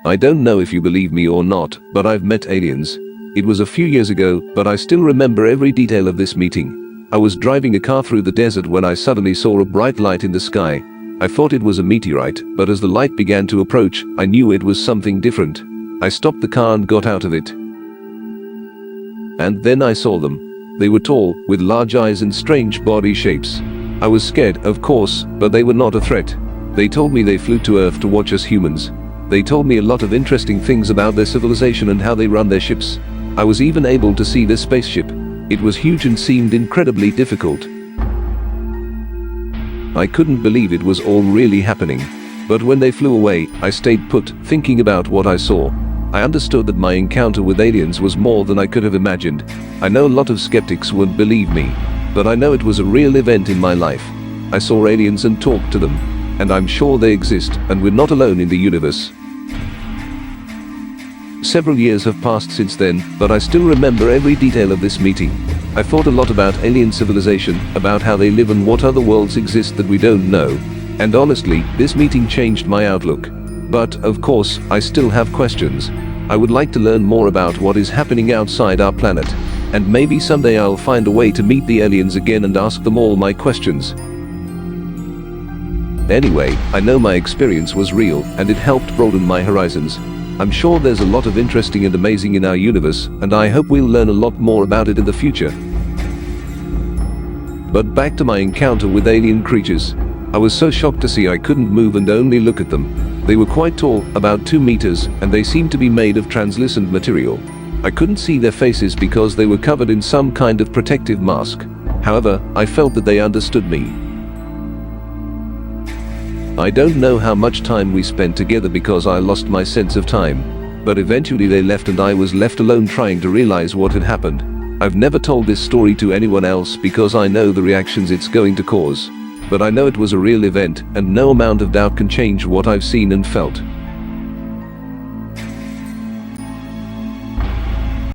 I don't know if you believe me or not, but I've met aliens. It was a few years ago, but I still remember every detail of this meeting. I was driving a car through the desert when I suddenly saw a bright light in the sky. I thought it was a meteorite, but as the light began to approach, I knew it was something different. I stopped the car and got out of it. And then I saw them. They were tall, with large eyes and strange body shapes. I was scared, of course, but they were not a threat. They told me they flew to Earth to watch us humans. They told me a lot of interesting things about their civilization and how they run their ships. I was even able to see their spaceship. It was huge and seemed incredibly difficult. I couldn't believe it was all really happening. But when they flew away, I stayed put, thinking about what I saw. I understood that my encounter with aliens was more than I could have imagined. I know a lot of skeptics wouldn't believe me, but I know it was a real event in my life. I saw aliens and talked to them, and I'm sure they exist, and we're not alone in the universe. Several years have passed since then, but I still remember every detail of this meeting. I thought a lot about alien civilization, about how they live and what other worlds exist that we don't know. And honestly, this meeting changed my outlook. But, of course, I still have questions. I would like to learn more about what is happening outside our planet. And maybe someday I'll find a way to meet the aliens again and ask them all my questions. Anyway, I know my experience was real, and it helped broaden my horizons. I'm sure there's a lot of interesting and amazing in our universe, and I hope we'll learn a lot more about it in the future. But back to my encounter with alien creatures. I was so shocked to see I couldn't move and only look at them. They were quite tall, about 2 meters, and they seemed to be made of translucent material. I couldn't see their faces because they were covered in some kind of protective mask. However, I felt that they understood me. I don't know how much time we spent together because I lost my sense of time. But eventually they left and I was left alone trying to realize what had happened. I've never told this story to anyone else because I know the reactions it's going to cause. But I know it was a real event, and no amount of doubt can change what I've seen and felt.